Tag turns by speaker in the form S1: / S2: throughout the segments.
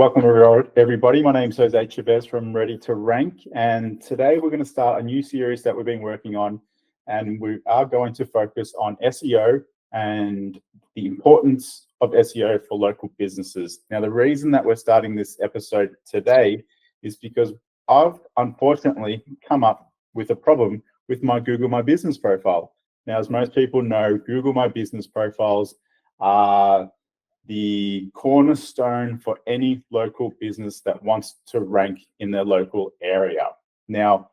S1: welcome everybody. My name is Jose Chavez from Ready to Rank, and today we're going to start a new series that we've been working on, and we are going to focus on SEO and the importance of SEO for local businesses. Now, the reason that we're starting this episode today is because I've unfortunately come up with a problem with my Google My Business profile. Now, as most people know, Google My Business profiles are the cornerstone for any local business that wants to rank in their local area. Now,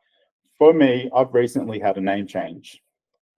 S1: for me, I've recently had a name change,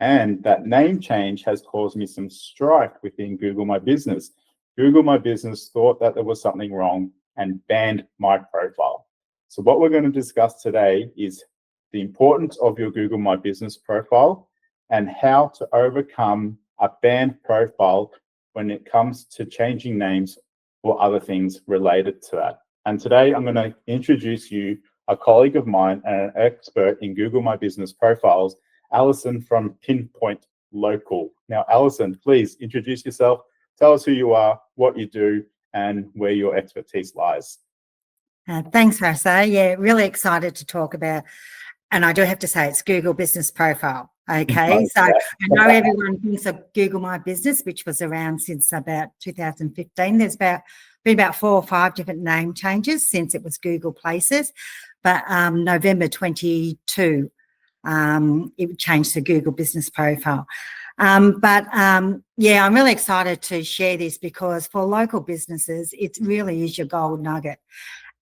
S1: and that name change has caused me some strife within Google My Business. Google My Business thought that there was something wrong and banned my profile. So what we're going to discuss today is the importance of your Google My Business profile and how to overcome a banned profile when it comes to changing names or other things related to that. And today I'm going to introduce you a colleague of mine and an expert in Google My Business profiles, Alison from Pinpoint Local. Now, Alison, please introduce yourself. Tell us who you are, what you do, and where your expertise lies.
S2: Thanks, Jose. Yeah, really excited to talk about, and I do have to say it's Google Business Profile. Okay, so I know everyone thinks of Google My Business, which was around since about 2015. There's been about 4 or 5 different name changes since it was Google Places, but November 22, it changed to Google Business Profile. Yeah, I'm really excited to share this because for local businesses, it really is your gold nugget.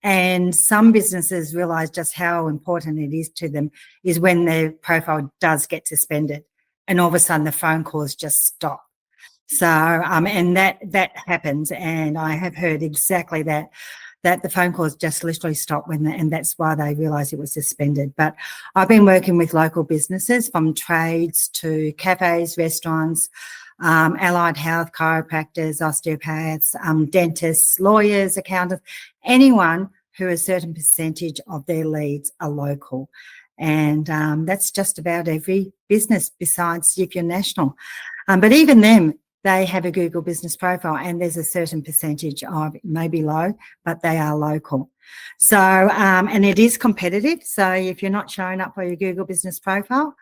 S2: And some businesses realize just how important it is to them is when their profile does get suspended and all of a sudden the phone calls just stop. So, and that happens. And I have heard exactly that the phone calls just literally stop and that's why they realize it was suspended. But I've been working with local businesses from trades to cafes, restaurants, allied health, chiropractors, osteopaths, dentists, lawyers, accountants, anyone who a certain percentage of their leads are local. And that's just about every business besides if you're national. But even them, they have a Google Business Profile and there's a certain percentage of, maybe low, but they are local. So, and it is competitive. So if you're not showing up for your Google Business Profile,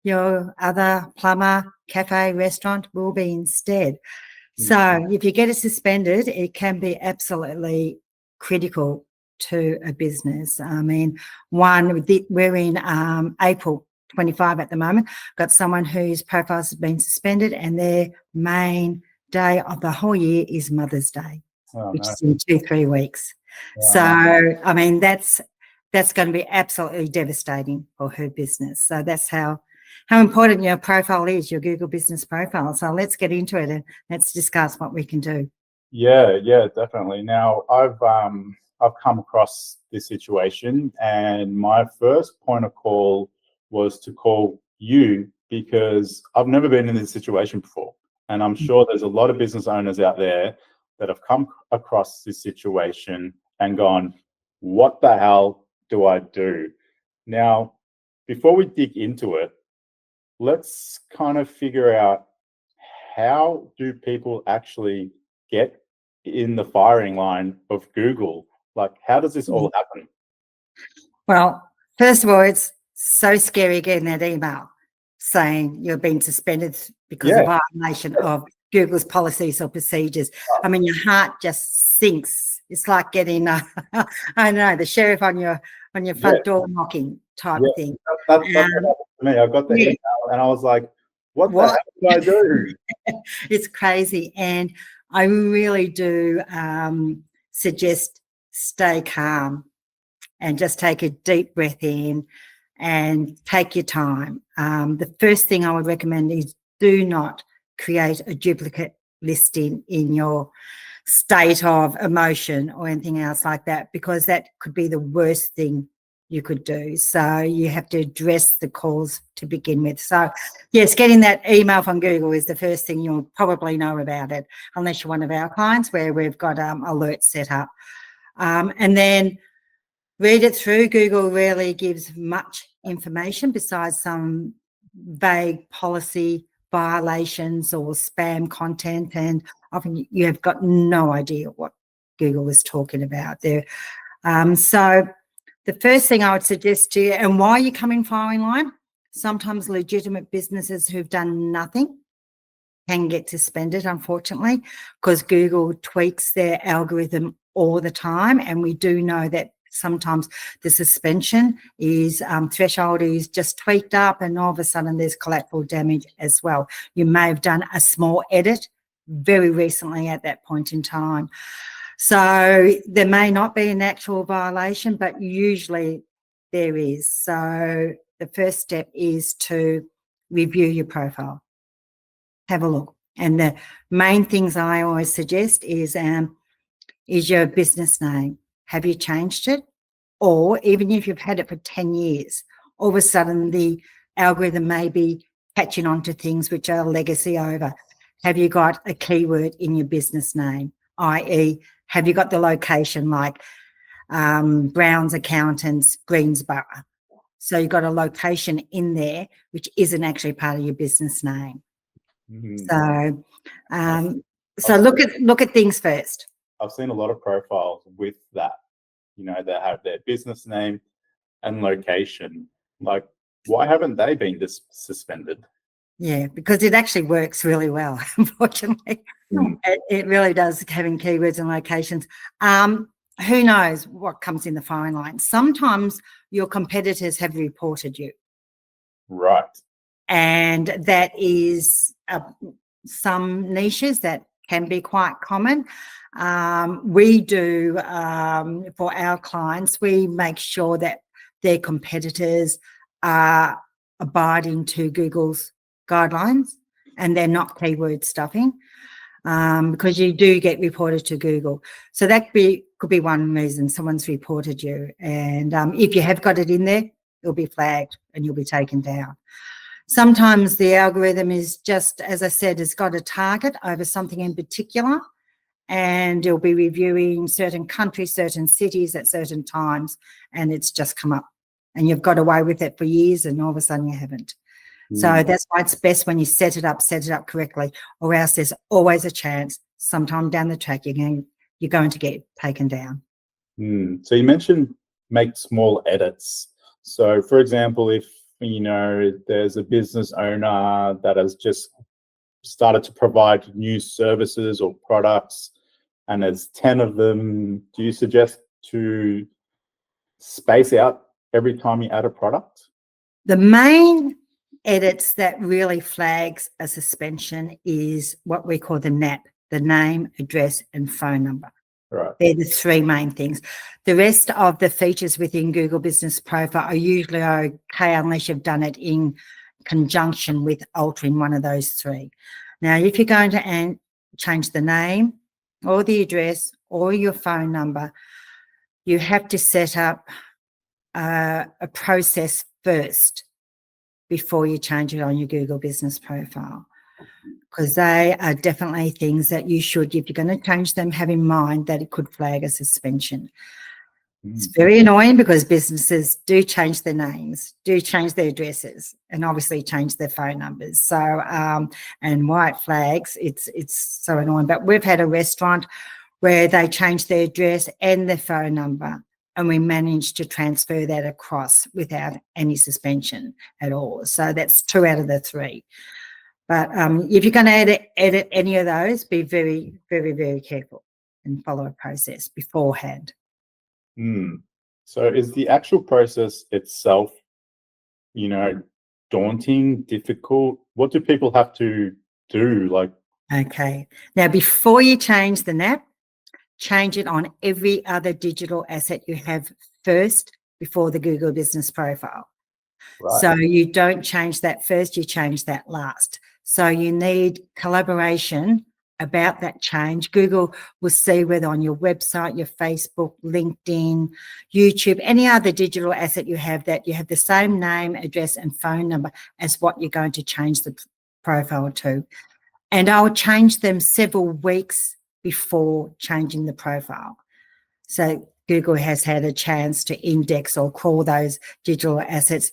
S2: your other plumber, cafe, restaurant will be instead. So if you get it suspended, it can be absolutely critical to a business. I mean, we're in April 25 at the moment. Got someone whose profiles have been suspended and their main day of the whole year is Mother's Day, which is in 2-3 weeks. Wow. So, I mean, that's going to be absolutely devastating for her business. So that's how important your profile is, your Google Business Profile. So let's get into it and let's discuss what we can do.
S1: Yeah, definitely. Now, I've come across this situation, and my first point of call was to call you because I've never been in this situation before. And I'm sure there's a lot of business owners out there that have come across this situation and gone, what the hell do I do? Now, before we dig into it, let's kind of figure out, how do people actually get in the firing line of Google? Like, how does this all happen?
S2: Well, first of all, it's so scary getting that email saying you're being suspended because of violation of Google's policies or procedures. I mean, your heart just sinks. It's like getting, I don't know, the sheriff on your front door knocking type of thing.
S1: That's what happened to me. I got the email and I was like, what the hell do I do?
S2: It's crazy. And I really do suggest stay calm and just take a deep breath in and take your time. The first thing I would recommend is do not create a duplicate listing in your state of emotion or anything else like that, because that could be the worst thing you could do. So you have to address the calls to begin with. So yes, getting that email from Google is the first thing you'll probably know about it, unless you're one of our clients where we've got alerts set up. And then read it through. Google rarely gives much information besides some vague policy violations or spam content, and often you have got no idea what Google was talking about there. So the first thing I would suggest to you, and why you come in firing line, sometimes legitimate businesses who've done nothing can get suspended, unfortunately, because Google tweaks their algorithm all the time. And we do know that sometimes the suspension is threshold is just tweaked up, and all of a sudden there's collateral damage as well. You may have done a small edit very recently at that point in time. So there may not be an actual violation, but usually there is. So the first step is to review your profile. Have a look. And the main things I always suggest is your business name. Have you changed it? Or even if you've had it for 10 years, all of a sudden the algorithm may be catching on to things which are legacy over. Have you got a keyword in your business name, i.e., have you got the location like Brown's Accountants, Greensboro? So you've got a location in there which isn't actually part of your business name. So, look at things first.
S1: I've seen a lot of profiles with that, that have their business name and location. Like, why haven't they been suspended?
S2: Yeah, because it actually works really well, unfortunately. It really does, having keywords and locations. Who knows what comes in the firing line? Sometimes your competitors have reported you.
S1: Right.
S2: And that is some niches that can be quite common. We do, for our clients, we make sure that their competitors are abiding to Google's guidelines and they're not keyword stuffing, because you do get reported to Google. So that could be one reason someone's reported you. And if you have got it in there, it'll be flagged and you'll be taken down. Sometimes the algorithm is just, as I said, has got a target over something in particular, and it'll be reviewing certain countries, certain cities at certain times, and it's just come up. And you've got away with it for years, and all of a sudden you haven't. So that's why it's best when you set it up correctly, or else there's always a chance sometime down the track you're going to get taken down.
S1: So you mentioned make small edits. So, for example, if there's a business owner that has just started to provide new services or products, and there's 10 of them, do you suggest to space out every time you add a product?
S2: The main edits that really flags a suspension is what we call the NAP, the name, address, and phone number.
S1: Right.
S2: They're the three main things. The rest of the features within Google Business Profile are usually okay unless you've done it in conjunction with altering one of those three. Now, if you're going to change the name or the address or your phone number, you have to set up a process first before you change it on your Google Business Profile, because they are definitely things that you should, if you're going to change them, have in mind that it could flag a suspension. It's very annoying because businesses do change their names, do change their addresses, and obviously change their phone numbers. So, and why it flags, it's so annoying. But we've had a restaurant where they changed their address and their phone number, and we managed to transfer that across without any suspension at all. So that's 2 out of the 3. But if you're going to edit any of those, be very, very, very careful and follow a process beforehand.
S1: So is the actual process itself, daunting, difficult? What do people have to do?
S2: Okay. Now, before you change the NAP, change it on every other digital asset you have first before the Google Business Profile. Right. So you don't change that first, you change that last. So you need collaboration about that change. Google will see whether on your website, your Facebook, LinkedIn, YouTube, any other digital asset you have, that you have the same name, address, and phone number as what you're going to change the profile to. And I'll change them several weeks before changing the profile. So Google has had a chance to index or crawl those digital assets.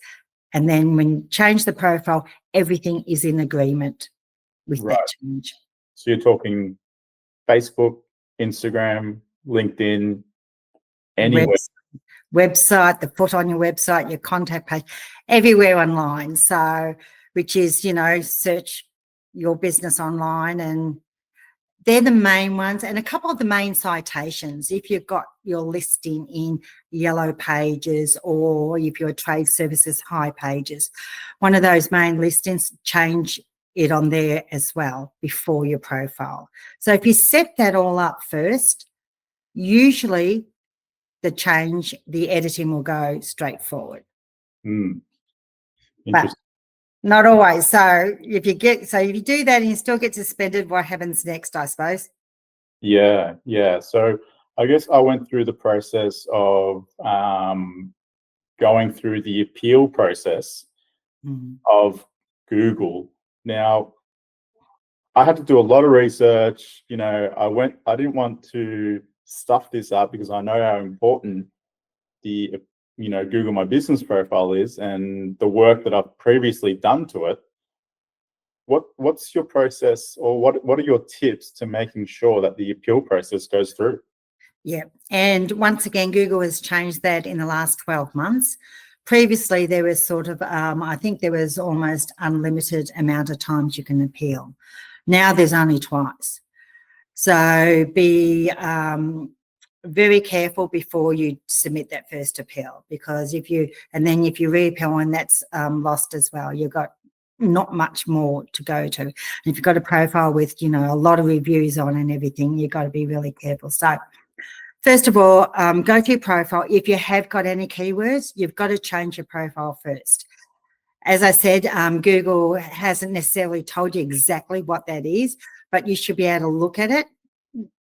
S2: And then when you change the profile, everything is in agreement with that change.
S1: So you're talking Facebook, Instagram, LinkedIn, anywhere.
S2: Website, the foot on your website, your contact page, everywhere online. So, which is, search your business online, and they're the main ones. And a couple of the main citations, if you've got your listing in yellow pages, or if you're trade services high pages, one of those main listings, change it on there as well before your profile. So if you set that all up first, usually the editing will go straight forward.
S1: Interesting.
S2: But not always. So if you do that and you still get suspended, what happens next, I suppose?
S1: Yeah. So I guess I went through the process of going through the appeal process of Google. Now, I had to do a lot of research. I didn't want to stuff this up because I know how important the Google My Business profile is and the work that I've previously done to it. What's your process, or what are your tips to making sure that the appeal process goes through?
S2: Yeah, and once again, Google has changed that in the last 12 months. Previously, there was sort of, I think there was almost unlimited amount of times you can appeal. Now there's only twice. So be very careful before you submit that first appeal, because if you re-appeal and that's lost as well, you've got not much more to go to. And if you've got a profile with, a lot of reviews on and everything, you've got to be really careful. So first of all, go to your profile. If you have got any keywords, you've got to change your profile first. As I said, Google hasn't necessarily told you exactly what that is, but you should be able to look at it.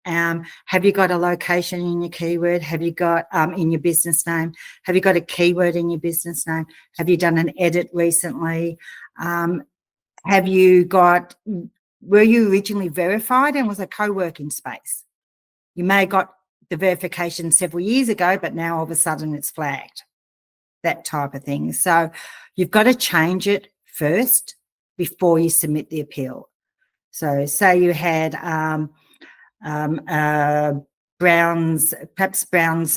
S2: Have you got a location in your keyword? Have you got in your business name? Have you got a keyword in your business name? Have you done an edit recently? Were you originally verified and was a co-working space? You may have got the verification several years ago, but now all of a sudden it's flagged, that type of thing. So you've got to change it first before you submit the appeal. So say you had Brown's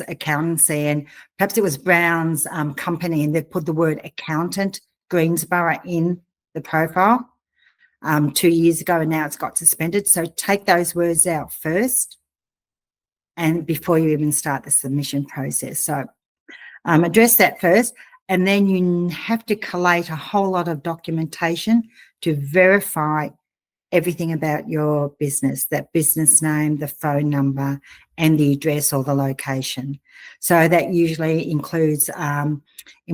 S2: accountancy, and perhaps it was Brown's company, and they've put the word accountant Greensboro in the profile 2 years ago, and now it's got suspended. So take those words out first, and before you even start the submission process. So address that first, and then you have to collate a whole lot of documentation to verify everything about your business, that business name, the phone number, and the address or the location. So that usually includes, in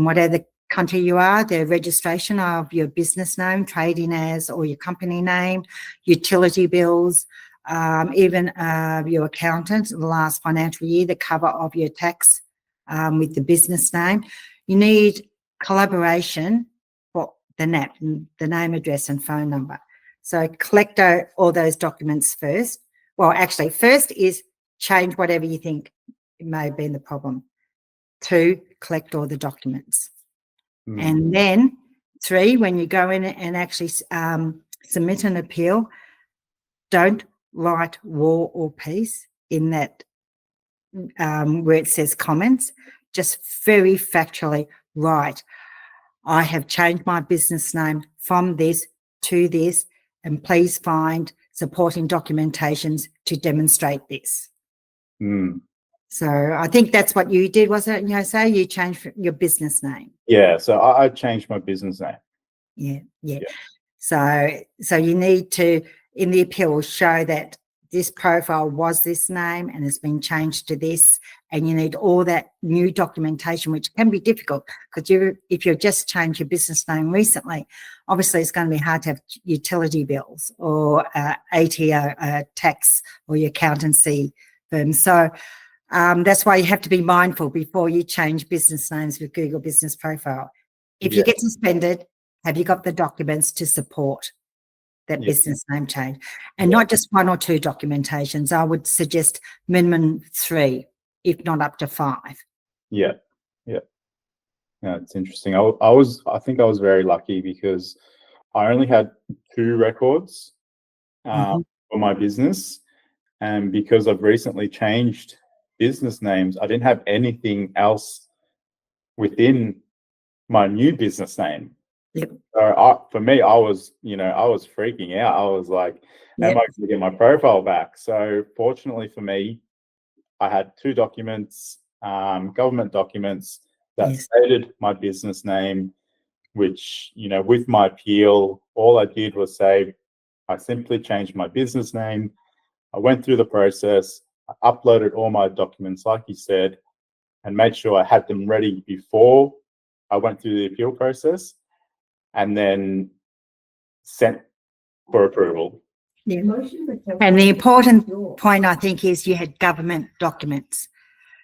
S2: whatever country you are, the registration of your business name, trading as, or your company name, utility bills, even your accountant, the last financial year, the cover of your tax with the business name. You need collaboration for the name, address, and phone number. So collect all those documents first. Well, actually, first is change whatever you think may have been the problem. 2, collect all the documents. And then 3, when you go in and actually submit an appeal, don't write war or peace in that where it says comments. Just very factually write, I have changed my business name from this to this, and please find supporting documentations to demonstrate this. So I think that's what you did, was it? Say you changed your business name.
S1: Yeah, so I changed my business name.
S2: Yeah. So you need to, in the appeal, show that this profile was this name and has been changed to this, and you need all that new documentation, which can be difficult because if you've just changed your business name recently, obviously it's going to be hard to have utility bills or ATO tax or your accountancy firm. So that's why you have to be mindful before you change business names with Google Business Profile. If you get suspended, have you got the documents to support that business name change? And not just 1 or 2 documentations. I would suggest minimum 3, if not up to 5.
S1: Yeah. It's interesting. I think I was very lucky because I only had 2 records for my business, and because I've recently changed business names. I didn't have anything else within my new business name.
S2: Yep.
S1: So for me, I was freaking out. I was like, am I going to get my profile back? So fortunately for me, I had 2 documents, government documents that stated my business name, which, with my appeal, all I did was say, I simply changed my business name. I went through the process, I uploaded all my documents, like you said, and made sure I had them ready before I went through the appeal process, and then sent for approval.
S2: Yeah. And the important point, I think, is you had government documents.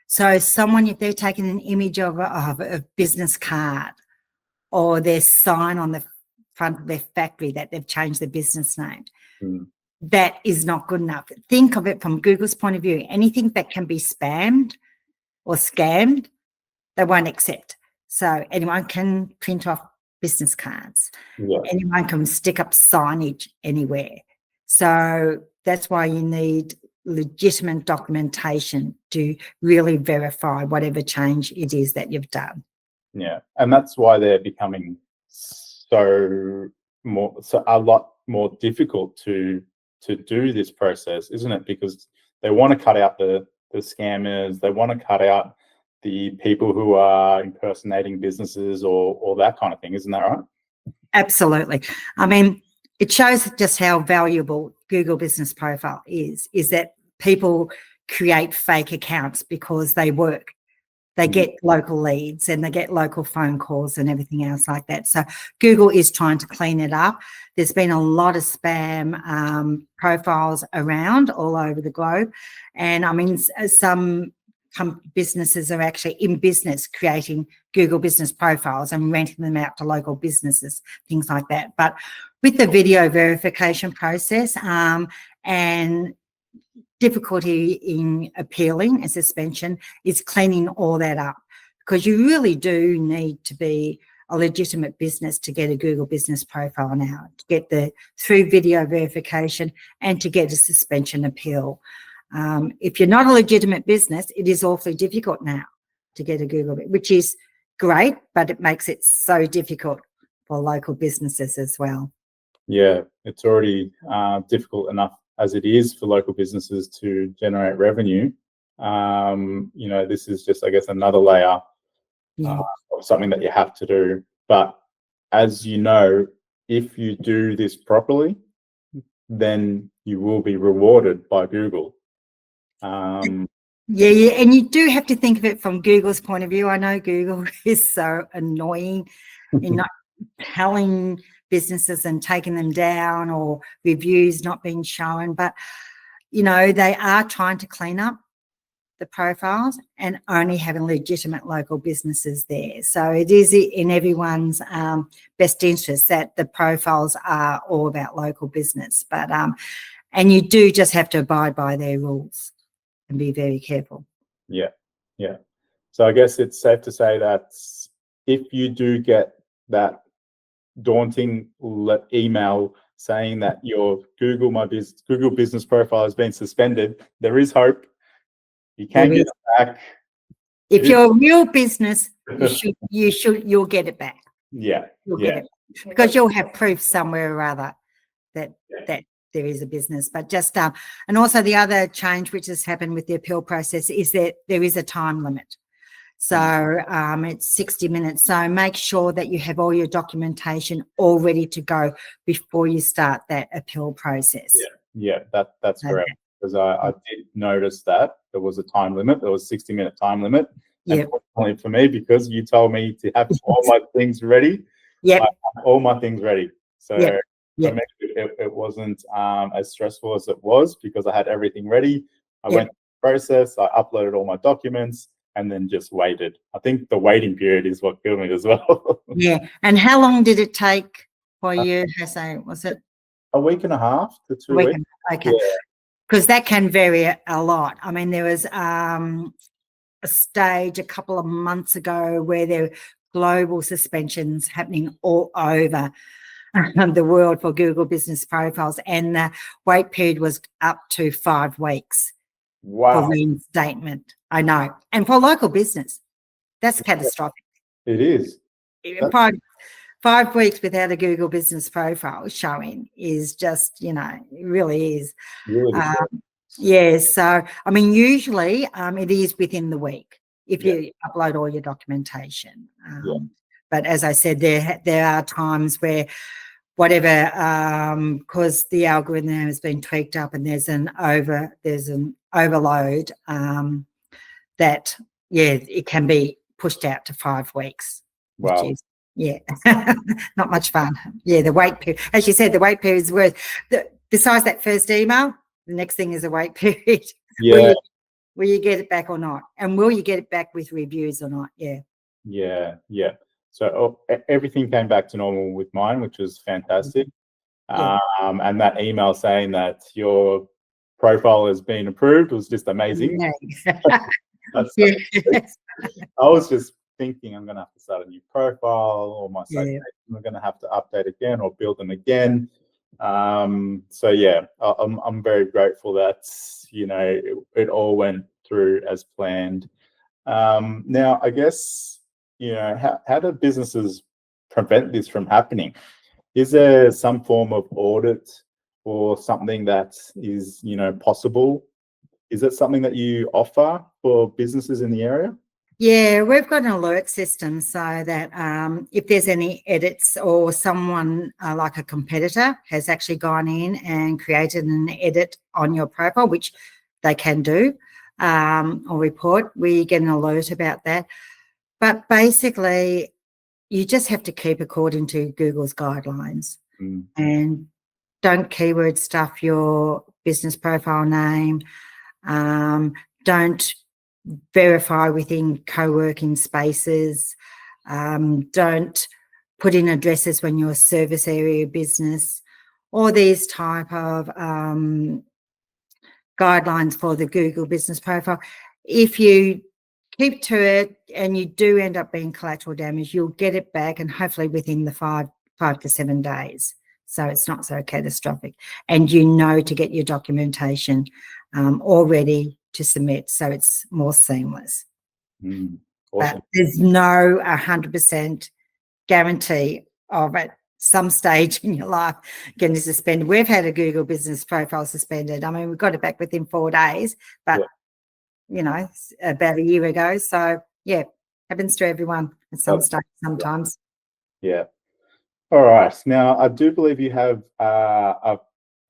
S2: So someone, if they're taking an image of a business card or their sign on the front of their factory that they've changed their business name, that is not good enough. Think of it from Google's point of view. Anything that can be spammed or scammed, they won't accept. So anyone can print off business cards.
S1: Yeah.
S2: Anyone can stick up signage anywhere. So that's why you need legitimate documentation to really verify whatever change it is that you've done.
S1: Yeah, and that's why they're becoming so a lot more difficult to do this process, isn't it? Because they want to cut out the scammers, they want to cut out the people who are impersonating businesses or that kind of thing, isn't that right?
S2: Absolutely. I mean, it shows just how valuable Google Business Profile is that people create fake accounts because they work. They get local leads and they get local phone calls and everything else like that. So Google is trying to clean it up. There's been a lot of spam profiles around all over the globe. And I mean, some businesses are actually in business creating Google Business Profiles and renting them out to local businesses, things like that. But with the video verification process and difficulty in appealing a suspension is cleaning all that up, because you really do need to be a legitimate business to get a Google Business Profile now, to get through video verification and to get a suspension appeal. If you're not a legitimate business, it is awfully difficult now to get a Google, which is great, but it makes it so difficult for local businesses as well.
S1: Yeah, it's already difficult enough as it is for local businesses to generate revenue. This is just, I guess, another layer of something that you have to do. But as you know, if you do this properly, then you will be rewarded by Google.
S2: Yeah, and you do have to think of it from Google's point of view. I know Google is so annoying in not telling businesses and taking them down, or reviews not being shown, but they are trying to clean up the profiles and only having legitimate local businesses there. So it is in everyone's best interest that the profiles are all about local business, but and you do just have to abide by their rules and be very careful.
S1: Yeah. So I guess it's safe to say that if you do get that daunting email saying that your Google Business Profile has been suspended, there is hope. You can get it back.
S2: If you're a real business, you'll get it back.
S1: Yeah.
S2: You'll get it, because you'll have proof somewhere or other that there is a business. But just and also the other change which has happened with the appeal process is that there is a time limit. So it's 60 minutes. So make sure that you have all your documentation all ready to go before you start that appeal process.
S1: Yeah, that's correct. Because I did notice that there was a time limit. There was a 60-minute time limit.
S2: Yeah.
S1: Only for me, because you told me to have all my things ready.
S2: Yeah.
S1: All my things ready. So for me, it wasn't as stressful as it was, because I had everything ready. I went through the process. I uploaded all my documents and then just waited. I think the waiting period is what killed me as well.
S2: Yeah. And how long did it take for you, Jose? Was it
S1: a week and a half to 2 weeks?
S2: Okay. Because that can vary a lot. I mean, there was a stage a couple of months ago where there were global suspensions happening all over the world for Google Business Profiles, and the wait period was up to 5 weeks
S1: Wow.
S2: reinstatement. I know. And for local business, that's catastrophic.
S1: It is.
S2: Five weeks without a Google business profile showing is just, it really is.
S1: Really.
S2: Yeah, so I mean, usually it is within the week if
S1: Yeah.
S2: you upload all your documentation.
S1: Yeah.
S2: But as I said, there are times where whatever, because the algorithm has been tweaked up and there's an overload, that it can be pushed out to 5 weeks, which
S1: Wow.
S2: is not much fun. Yeah, the wait period, as you said, the wait period is worth. Besides that first email, the next thing is a wait period.
S1: Yeah.
S2: Will you get it back or not? And will you get it back with reviews or not? Yeah.
S1: Yeah. Yeah. So everything came back to normal with mine, which was fantastic.
S2: Yeah.
S1: And that email saying that your profile has been approved was just amazing.
S2: Yeah.
S1: I was just thinking I'm going to have to start a new profile, or my
S2: Yeah.
S1: I'm going to have to update again or build them again. So yeah, I'm very grateful that it all went through as planned. Now I guess how do businesses prevent this from happening? Is there some form of audit or something that is possible? Is it something that you offer for businesses in the area?
S2: Yeah, we've got an alert system so that if there's any edits or someone like a competitor has actually gone in and created an edit on your profile, which they can do, or report, we get an alert about that. But basically, you just have to keep according to Google's guidelines and don't keyword stuff your business profile name. Don't verify within co-working spaces. Don't put in addresses when you're a service area business, or these type of guidelines for the Google business profile. If you keep to it and you do end up being collateral damage, you'll get it back, and hopefully within the 5 to 7 days. So it's not so catastrophic. And to get your documentation all ready to submit, so it's more seamless.
S1: Awesome.
S2: But there's no 100% guarantee of at some stage in your life getting suspended. We've had a Google business profile suspended. I mean, we got it back within 4 days, but about a year ago. So yeah, happens to everyone at some stage sometimes.
S1: Yeah. All right. Now, I do believe you have a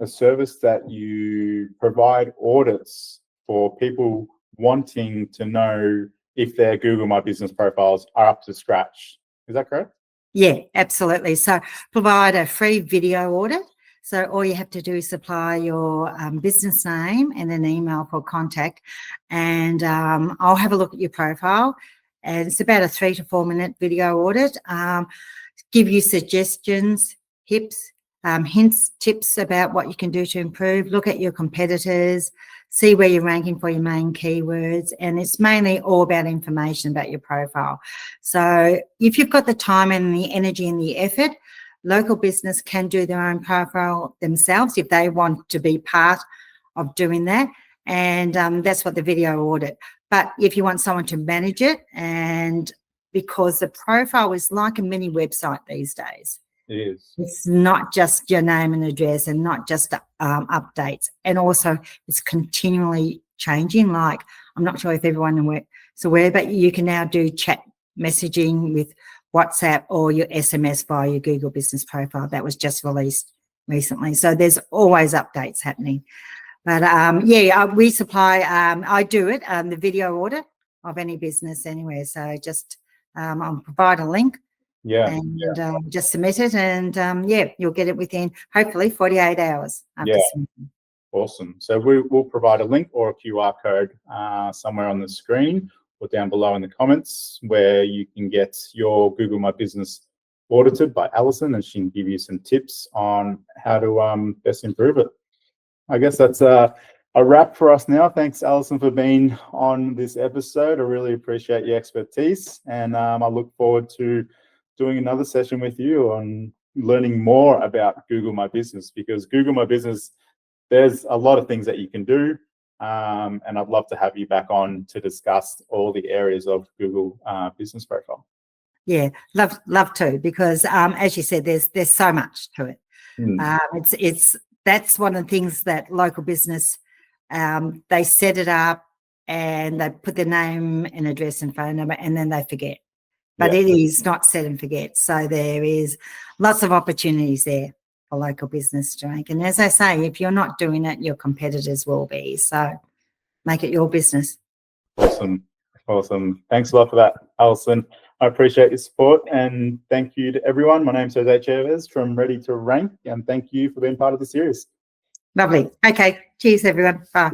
S1: service that you provide audits for people wanting to know if their Google My Business profiles are up to scratch. Is that correct?
S2: Yeah, absolutely. So provide a free video audit. So all you have to do is supply your business name and an email for contact, and I'll have a look at your profile. And it's about a 3 to 4 minute video audit. Give you suggestions, hints, tips about what you can do to improve. Look at your competitors, see where you're ranking for your main keywords, and it's mainly all about information about your profile. So if you've got the time and the energy and the effort, local business can do their own profile themselves if they want to be part of doing that, and that's what the video audit. But if you want someone to manage it, and because the profile is like a mini website these days.
S1: It is.
S2: It's not just your name and address and not just updates. And also it's continually changing. Like, I'm not sure if everyone is aware, but you can now do chat messaging with WhatsApp or your SMS via your Google business profile. That was just released recently. So there's always updates happening. But we supply, I do it, the video audit of any business anywhere. So just I'll provide a link and just submit it, and you'll get it within hopefully 48 hours after submitting.
S1: Awesome. So we'll provide a link or a QR code somewhere on the screen or down below in the comments where you can get your Google My Business audited by Alison, and she can give you some tips on how to best improve it. I guess that's a wrap for us now. Thanks, Alison, for being on this episode. I really appreciate your expertise, and I look forward to doing another session with you on learning more about Google My Business, because Google My Business, there's a lot of things that you can do. And I'd love to have you back on to discuss all the areas of Google Business Profile.
S2: Yeah, love to, because as you said, there's so much to it. That's one of the things that local business, they set it up and they put their name and address and phone number, and then they forget. But it is not set and forget. So there is lots of opportunities there for local business to rank. And as I say, if you're not doing it, your competitors will be. So make it your business.
S1: Awesome. Thanks a lot for that, Alison. I appreciate your support, and thank you to everyone. My name's Jose Chavez from Ready to Rank, and thank you for being part of the series.
S2: Lovely. Okay. Cheers, everyone. Bye.